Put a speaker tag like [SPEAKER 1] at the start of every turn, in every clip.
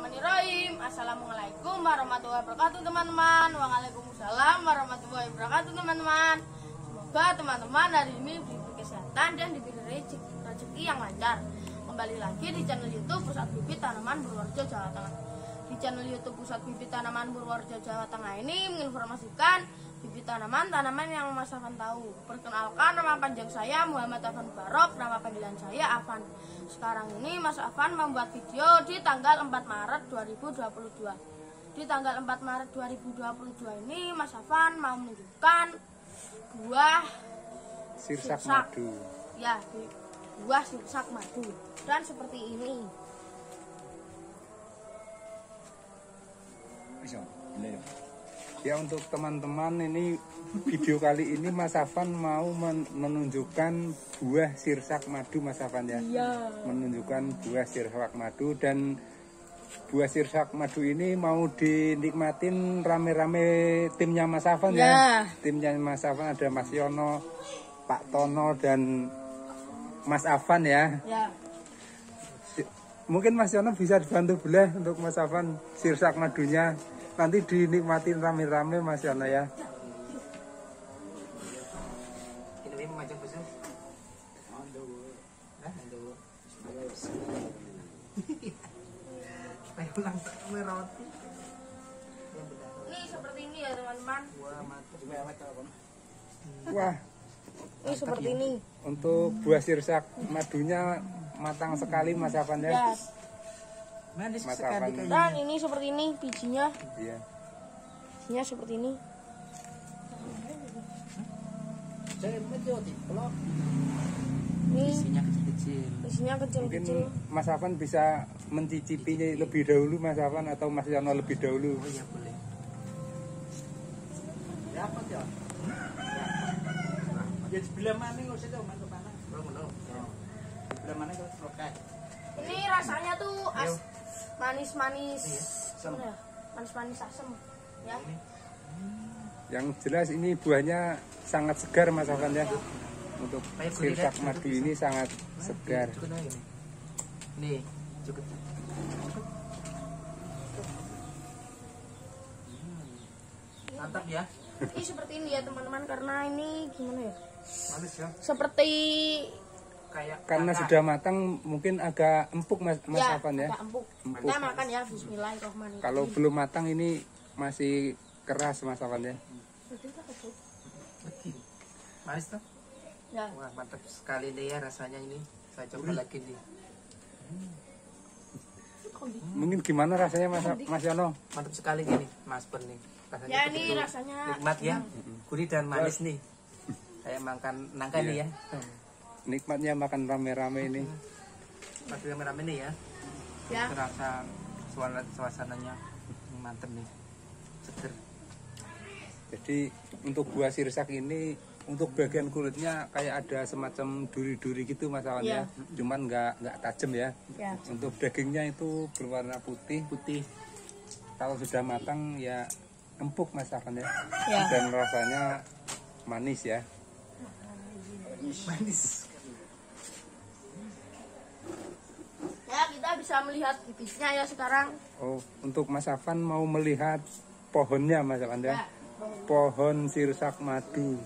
[SPEAKER 1] Bismillahirrahmanirrahim. Assalamualaikum warahmatullahi wabarakatuh teman-teman. Waalaikumsalam warahmatullahi wabarakatuh teman-teman. Semoga teman-teman hari ini diberi kesehatan dan diberi rezeki yang lancar. Kembali lagi di channel YouTube Pusat Bibit Tanaman Purworejo Jawa Tengah. Di channel YouTube Pusat Bibit Tanaman Purworejo Jawa Tengah ini menginformasikan bibit tanaman yang Mas Afan tahu. Perkenalkan, nama panjang saya Muhammad Afan Barok, nama panggilan saya Afan. Sekarang ini Mas Afan membuat video di tanggal 4 Maret 2022. Di tanggal 4 Maret 2022 ini Mas Afan mau menunjukkan buah
[SPEAKER 2] sirsak madu.
[SPEAKER 1] Ya, buah sirsak madu. Dan seperti ini.
[SPEAKER 2] Ya, untuk teman-teman, ini video kali ini Mas Afan mau menunjukkan buah sirsak madu, Mas Afan ya.
[SPEAKER 1] Iya.
[SPEAKER 2] Menunjukkan buah sirsak madu, dan buah sirsak madu ini mau dinikmatin rame-rame timnya Mas Afan ya. Timnya Mas Afan ada Mas Yono, Pak Tono, dan Mas Afan ya.
[SPEAKER 1] Ya.
[SPEAKER 2] Mungkin Mas Yono bisa dibantu boleh untuk Mas Afan sirsak madunya. Nanti dinikmatin rame-rame Mas Yono ya.
[SPEAKER 3] Ini macam besar. Ayo ulang meroti.
[SPEAKER 1] Ini seperti ini ya teman-teman.
[SPEAKER 2] Wah,
[SPEAKER 1] Ini seperti ini.
[SPEAKER 2] untuk buah sirsak madunya matang sekali Mas Afan ya.
[SPEAKER 1] Ya.
[SPEAKER 3] Manis
[SPEAKER 2] Mas
[SPEAKER 3] sekali
[SPEAKER 2] Afan.
[SPEAKER 3] kayaknya.
[SPEAKER 1] Dan ini seperti ini bijinya.
[SPEAKER 2] Iya.
[SPEAKER 1] Bijinya seperti ini. Ini
[SPEAKER 3] Isinya kecil-kecil.
[SPEAKER 1] isinya
[SPEAKER 2] Mungkin
[SPEAKER 1] kecil-kecil.
[SPEAKER 2] Mas Afan bisa mencicipinya lebih dahulu Mas Afan, atau Mas Yono lebih dahulu.
[SPEAKER 3] Oh iya boleh.
[SPEAKER 4] Dapat ya? Ya sebelah mana nggak usah tahu mana mana.
[SPEAKER 3] Belum.
[SPEAKER 4] Sebelah mana kalau rokai.
[SPEAKER 1] Ini rasanya tuh manis-manis.
[SPEAKER 3] Asam.
[SPEAKER 1] Gimana ya? Manis-manis asem. Ya.
[SPEAKER 2] Yang jelas ini buahnya sangat segar Mas Afan ya. Untuk sirsak madu ini sangat segar.
[SPEAKER 3] Cukup lagi nih. Nih, cukup. Mantap ya.
[SPEAKER 1] Ini seperti ini ya teman-teman, karena ini gimana ya?
[SPEAKER 3] Manis ya.
[SPEAKER 1] Seperti
[SPEAKER 3] Kayak
[SPEAKER 2] Karena sudah matang mungkin agak empuk Mas Afan ya.
[SPEAKER 1] agak empuk.
[SPEAKER 2] Empuk.
[SPEAKER 1] Kita makan ya, bismillahirrahmanirrahim.
[SPEAKER 2] Kalau belum matang ini masih keras Mas Afan ya.
[SPEAKER 3] manis tuh.
[SPEAKER 1] Ya.
[SPEAKER 3] Wah, mantap sekali nih ya rasanya ini. Saya coba lagi nih.
[SPEAKER 2] Mungkin gimana rasanya Mas Yono?
[SPEAKER 3] Mantap sekali gini, Mas Pur nih. Rasanya
[SPEAKER 1] Ya, ini
[SPEAKER 3] betul-betul
[SPEAKER 1] rasanya
[SPEAKER 3] nikmat ya. Gurih dan manis nih. Saya makan nangka nih ya.
[SPEAKER 2] Nikmatnya makan rame-rame ini.
[SPEAKER 3] Mas yang merah ini ya.
[SPEAKER 1] ya.
[SPEAKER 3] Terasa suasananya mantep nih. Seger.
[SPEAKER 2] Jadi untuk buah sirsak ini, untuk bagian kulitnya kayak ada semacam duri-duri gitu Mas Afan ya. Cuman nggak tajam ya.
[SPEAKER 1] Ya.
[SPEAKER 2] Untuk dagingnya itu berwarna putih. Kalau sudah matang ya empuk Mas Afan ya.
[SPEAKER 1] Ya.
[SPEAKER 2] Dan rasanya manis ya.
[SPEAKER 3] Manis.
[SPEAKER 1] Ya, kita bisa melihat bibitnya ya sekarang.
[SPEAKER 2] Oh, untuk Mas Afan mau melihat pohonnya Mas Afan ya.
[SPEAKER 1] Ya.
[SPEAKER 2] Pohon sirsak madu.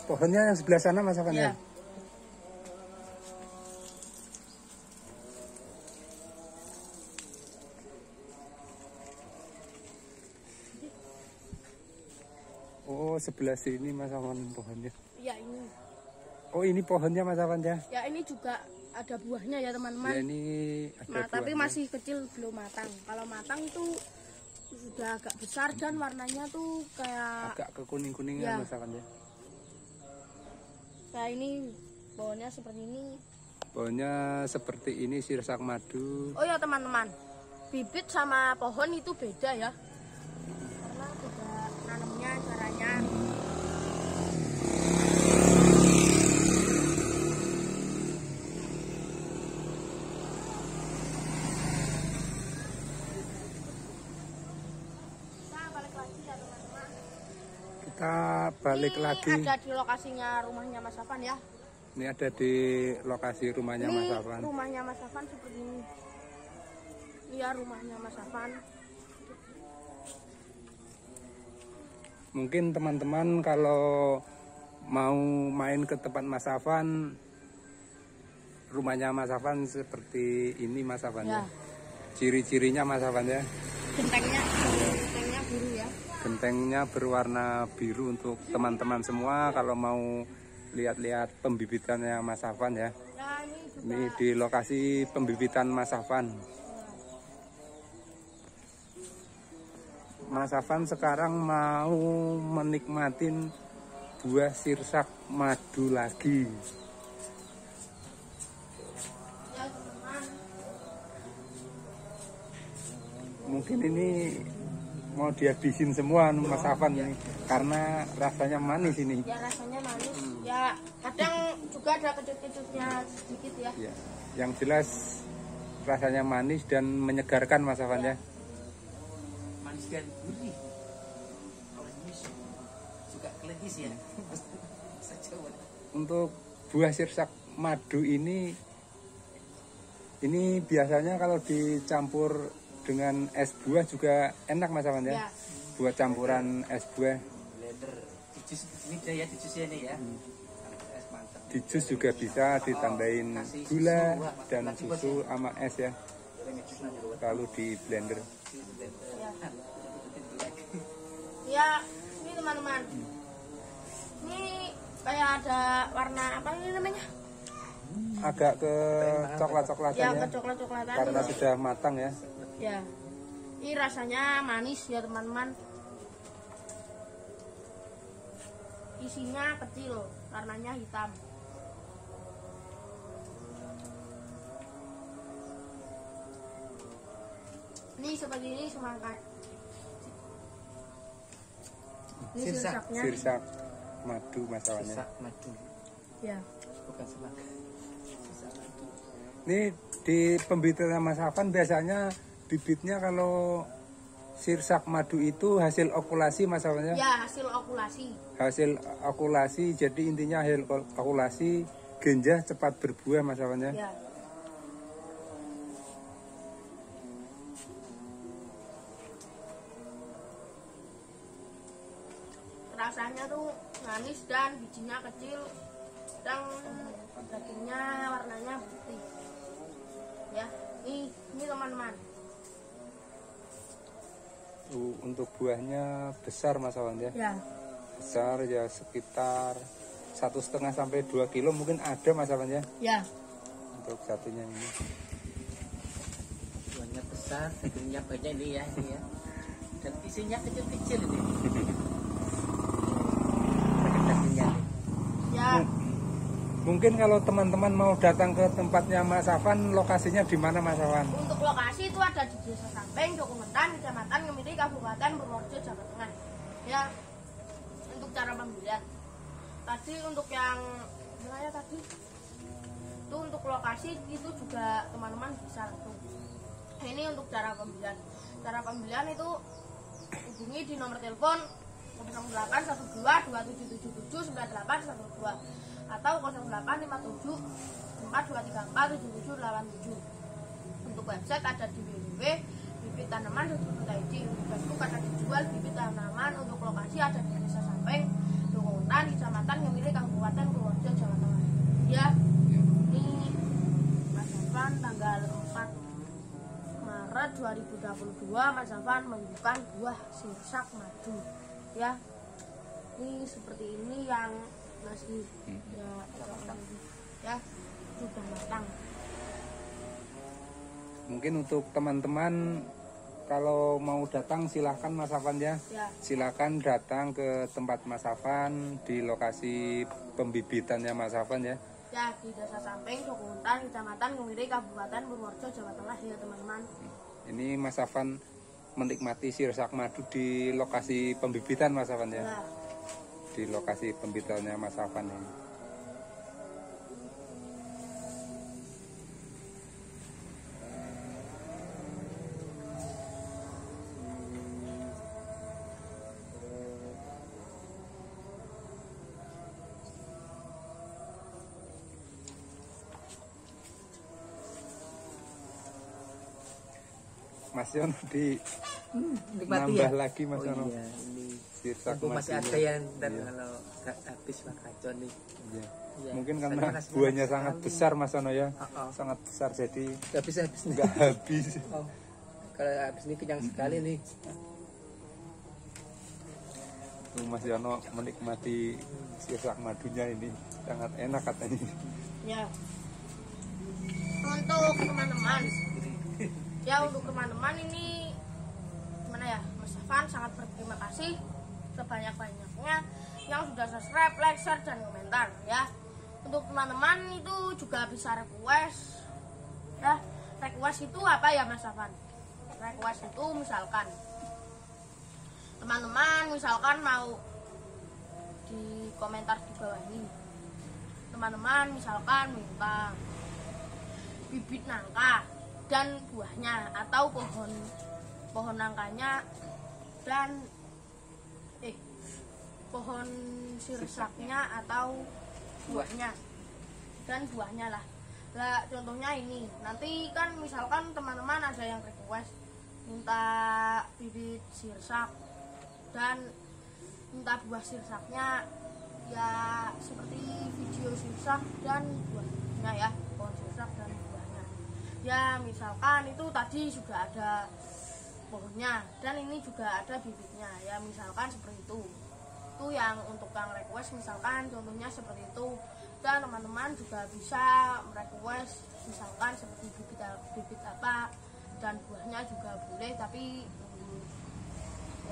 [SPEAKER 2] Pohonnya yang sebelah sana Mas Afan ya.
[SPEAKER 1] Ya.
[SPEAKER 2] Oh, sebelah sini Mas Afan pohonnya.
[SPEAKER 1] Ya, ini.
[SPEAKER 2] Oh, ini pohonnya Mas Afan ya.
[SPEAKER 1] Ya, ini juga ada buahnya ya teman-teman.
[SPEAKER 2] Ya, ini ada
[SPEAKER 1] Tapi
[SPEAKER 2] buahnya.
[SPEAKER 1] masih kecil, belum matang. Kalau matang itu sudah agak besar dan warnanya tuh kayak
[SPEAKER 2] agak kekuning-kuningan
[SPEAKER 1] Ya.
[SPEAKER 2] Mas Afan ya.
[SPEAKER 1] kayak ini, baunya seperti ini.
[SPEAKER 2] Pohonnya seperti ini sirsak madu.
[SPEAKER 1] Oh ya teman-teman, bibit sama pohon itu beda ya. Karena beda nanamnya, caranya. Kita balik lagi ya teman-teman.
[SPEAKER 2] Kita balik
[SPEAKER 1] Ini
[SPEAKER 2] lagi.
[SPEAKER 1] ada di lokasinya rumahnya Mas Afan ya.
[SPEAKER 2] Ini ada di lokasi rumahnya Mas Afan.
[SPEAKER 1] Rumahnya Mas Afan seperti ini. Iya, rumahnya Mas Afan.
[SPEAKER 2] Mungkin teman-teman kalau mau main ke tempat Mas Afan, rumahnya Mas Afan seperti ini Mas Afan ya. Ciri-cirinya Mas Afan ya.
[SPEAKER 1] Gentengnya biru ya.
[SPEAKER 2] Gentengnya berwarna biru untuk teman-teman semua kalau mau lihat-lihat pembibitannya Mas Afan ya.
[SPEAKER 1] Nah,
[SPEAKER 2] Ini di lokasi pembibitan Mas Afan. Mas Afan sekarang mau menikmatin buah sirsak madu lagi.
[SPEAKER 1] ya teman-teman.
[SPEAKER 2] Mungkin ini mau dihabisin semua Mas Afan ini karena rasanya manis ini.
[SPEAKER 1] Ya rasanya manis. Ya kadang juga ada kecut-kecutnya sedikit ya.
[SPEAKER 2] Ya, yang jelas rasanya manis dan menyegarkan Mas Afan ya.
[SPEAKER 3] Manis dan gurih. Manis juga kelegis ya.
[SPEAKER 2] Untuk buah sirsak madu ini biasanya kalau dicampur dengan es buah juga enak Mas Afan ya.
[SPEAKER 1] Ya.
[SPEAKER 2] Buat campuran es buah.
[SPEAKER 3] Blender. Jus ini dia ya, jusnya nih ya. Es mantap.
[SPEAKER 2] Di jus juga bisa ditambahin gula dan susu sama es ya. Lalu di blender.
[SPEAKER 1] Ya, ini teman-teman. Ini kayak ada warna apa ini namanya?
[SPEAKER 2] Agak ke coklat-coklatan
[SPEAKER 1] Ya,
[SPEAKER 2] ya.
[SPEAKER 1] kecoklat-coklatan.
[SPEAKER 2] Karena sudah matang ya.
[SPEAKER 1] Ya. Ini rasanya manis ya teman-teman. Isinya kecil, warnanya hitam. Ini seperti ini semangka. Ini
[SPEAKER 3] Sirsak.
[SPEAKER 1] sirsaknya.
[SPEAKER 2] Sirsak madu masalahnya.
[SPEAKER 3] Sirsak madu.
[SPEAKER 1] Ya.
[SPEAKER 3] Bukan semangka. Sirsak madu.
[SPEAKER 2] Ini di pembibitan Mas Afan biasanya bibitnya kalau sirsak madu itu hasil okulasi Mas Afan ya?
[SPEAKER 1] Ya, hasil okulasi.
[SPEAKER 2] Hasil okulasi, jadi intinya hasil okulasi genjah cepat berbuah Mas Afan ya?
[SPEAKER 1] Ya. Rasanya tuh manis dan bijinya kecil dan dagingnya warnanya putih. Ya, ini teman-teman.
[SPEAKER 2] Untuk buahnya besar Mas Afan ya?
[SPEAKER 1] Ya.
[SPEAKER 2] Besar ya sekitar 1,5 sampai 2 kilo mungkin ada Mas Afan ya?
[SPEAKER 1] Ya.
[SPEAKER 2] Untuk satunya ini.
[SPEAKER 3] Buahnya besar, dagingnya banyak ini ya. Dan isinya kecil-kecil ini. Dagingnya nih.
[SPEAKER 1] Ya.
[SPEAKER 2] Mungkin kalau teman-teman mau datang ke tempatnya Mas Afan, lokasinya di mana Mas Afan?
[SPEAKER 1] Untuk lokasi itu ada di Desa Sampeng, Dokumentan, Kecamatan Ngemiri, Kabupaten Purworejo, Jawa Tengah. Ya. Untuk cara pembelian. Tadi untuk yang mana tadi? Itu untuk lokasi itu juga teman-teman bisa langsung. Ini untuk cara pembelian. Cara pembelian itu hubungi di nomor telepon 0812 2777 9812 atau 0857 4234 7787. Untuk website ada di www.bibit-tanaman.id. Facebook ada dijual bibit tanaman. Untuk lokasi ada di Desa Sampeng, Dokumentan, Kecamatan Ngemiri, Kabupaten Purworejo, Jawa Tengah. Ya, ini Mas Afan tanggal 4 Maret 2022 Mas Afan membuka buah sirsak madu. Ya, ini seperti ini yang masih ya sudah matang.
[SPEAKER 2] Mungkin untuk teman-teman kalau mau datang silahkan Mas Afan ya.
[SPEAKER 1] Ya.
[SPEAKER 2] Silahkan datang ke tempat Mas Afan di lokasi pembibitannya Mas Afan ya.
[SPEAKER 1] Ya, di Desa Sampeng, Dokumentan, Kecamatan Ngemiri, Kabupaten Purworejo, Jawa Tengah ya teman-teman.
[SPEAKER 2] Ini Mas Afan menikmati sirsak madu di lokasi pembibitan Mas Afan ya.
[SPEAKER 1] Ya.
[SPEAKER 2] Di lokasi pembibitannya Mas Afan ini. Mas Yono di
[SPEAKER 3] Nikmati
[SPEAKER 2] nambah
[SPEAKER 3] ya.
[SPEAKER 2] lagi Mas
[SPEAKER 3] Oh
[SPEAKER 2] Yono.
[SPEAKER 3] iya, ini
[SPEAKER 2] Sirsak
[SPEAKER 3] mumpung masih
[SPEAKER 2] madunya.
[SPEAKER 3] ada yang ntar
[SPEAKER 2] Iya.
[SPEAKER 3] kalau nggak habis lah kacau nih.
[SPEAKER 2] Iya.
[SPEAKER 3] Iya,
[SPEAKER 2] Mungkin
[SPEAKER 3] soalnya
[SPEAKER 2] karena
[SPEAKER 3] nasinya
[SPEAKER 2] buahnya
[SPEAKER 3] enak
[SPEAKER 2] sangat
[SPEAKER 3] sekali.
[SPEAKER 2] besar Mas Yono ya.
[SPEAKER 3] Oh.
[SPEAKER 2] Sangat besar jadi
[SPEAKER 3] Nggak bisa habis nih.
[SPEAKER 2] nggak habis.
[SPEAKER 3] Oh. Kalau habis ini kenyang sekali nih.
[SPEAKER 2] Mas Yono menikmati sirsak madunya ini sangat enak katanya.
[SPEAKER 1] Ya. Untuk teman-teman, ya untuk teman-teman ini gimana ya, Mas Afan sangat berterima kasih sebanyak-banyaknya yang sudah subscribe, like, share, dan komentar ya. Untuk teman-teman itu juga bisa request ya. Request itu apa ya Mas Afan? Request itu misalkan teman-teman misalkan mau di komentar di bawah ini, teman-teman misalkan minta bibit nangka dan buahnya atau pohon nangkanya dan pohon sirsaknya atau buahnya dan buahnya lah. Contohnya ini nanti kan misalkan teman-teman ada yang request minta bibit sirsak dan minta buah sirsaknya ya seperti video sirsak dan buahnya ya, pohon sirsak dan buahnya ya. Misalkan itu tadi sudah ada pohonnya dan ini juga ada bibitnya ya, misalkan seperti itu yang untuk yang request misalkan contohnya seperti itu. Dan teman-teman juga bisa request misalkan seperti bibit apa dan buahnya juga boleh, tapi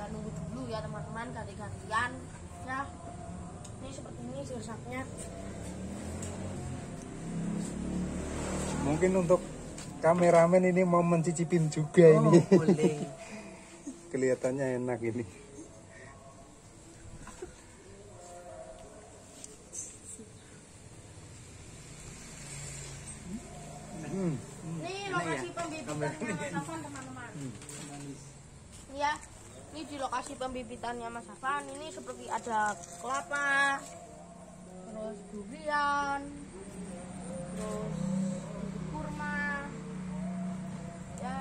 [SPEAKER 1] nunggu dulu ya teman-teman, ganti-gantian ya. Ini seperti ini sirsaknya.
[SPEAKER 2] Mungkin untuk kameramen ini mau mencicipin juga ini.
[SPEAKER 3] Boleh.
[SPEAKER 2] Kelihatannya enak ini.
[SPEAKER 1] Ini lokasi pembibitannya Mas Afan teman-teman. Ini ya, ini di lokasi pembibitannya Mas Afan ini seperti ada kelapa, terus durian, terus bibit kurma, ya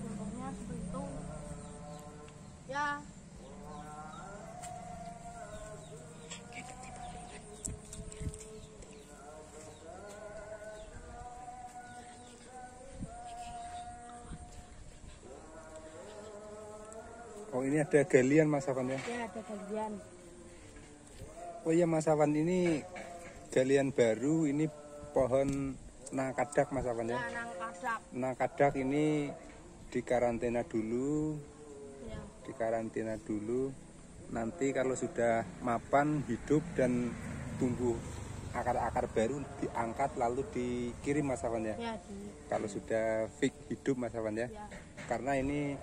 [SPEAKER 1] contohnya seperti itu, ya.
[SPEAKER 2] Oh ini ada galian Mas Afan ya.
[SPEAKER 1] Ya ada galian.
[SPEAKER 2] Oh iya Mas Afan, ini galian baru, ini pohon nangkadak Mas Afan ya.
[SPEAKER 1] Ya nangkadak.
[SPEAKER 2] Nangkadak ini dikarantina dulu,
[SPEAKER 1] Ya.
[SPEAKER 2] dikarantina dulu. Nanti kalau sudah mapan, hidup dan tumbuh akar-akar baru diangkat lalu dikirim Mas Afan ya.
[SPEAKER 1] Ya
[SPEAKER 2] Kalau sudah fix hidup Mas Afan ya.
[SPEAKER 1] ya.
[SPEAKER 2] Karena ini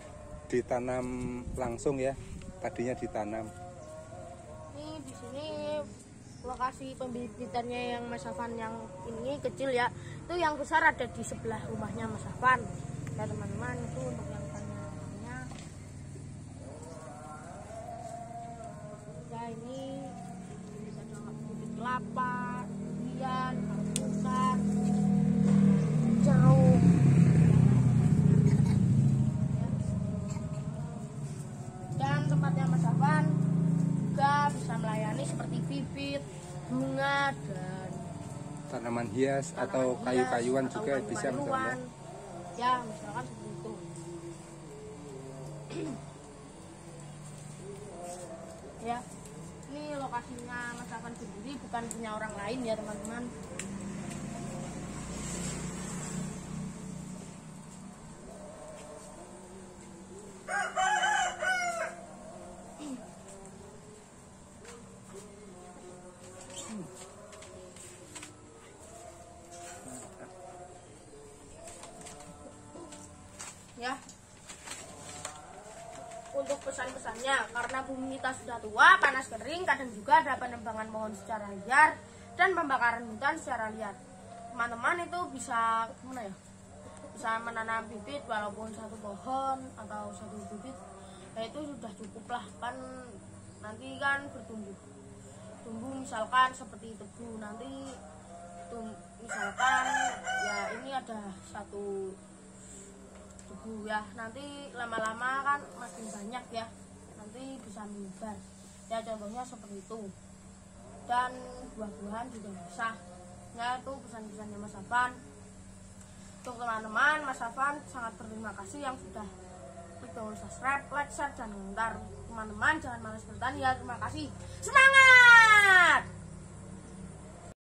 [SPEAKER 2] ditanam langsung ya, tadinya ditanam.
[SPEAKER 1] Ini di sini lokasi pembibitannya yang Mas Afan yang ini kecil ya. Itu yang besar ada di sebelah rumahnya Mas Afan. Ya teman-teman, itu untuk yang tanya-tanya. Ya ini bisa ada bibit kelapa, durian, alpukat, jeruk. Dan tempatnya Mas Afan juga bisa melayani seperti bibit, bunga, dan
[SPEAKER 2] Tanaman hias atau
[SPEAKER 1] tanaman hias,
[SPEAKER 2] kayu-kayuan
[SPEAKER 1] atau
[SPEAKER 2] juga bisa Mas Afan ya.
[SPEAKER 1] kayu-kayuan. Ya misalkan seperti itu. Ya, ini lokasinya Mas Afan sendiri, bukan punya orang lain ya teman-teman. Ya, untuk pesan-pesannya, karena bumi kita sudah tua, panas kering, kadang juga ada penebangan pohon secara liar dan pembakaran hutan secara liar. Teman-teman itu bisa gimana ya? Bisa menanam bibit walaupun satu pohon atau satu bibit, ya itu sudah cukup lah, kan nanti kan tumbuh misalkan seperti tebu, nanti misalkan ya ini ada satu tebu terigu ya. Nanti lama-lama kan makin banyak ya, nanti bisa menyebar ya, contohnya seperti itu. Dan buah-buahan juga bisa ya, itu pesan-pesannya Mas Afan. Untuk teman-teman, Mas Afan sangat berterima kasih yang sudah klik tombol subscribe, like, share, dan komentar. Teman-teman jangan malas bertanya ya. Terima kasih, semangat.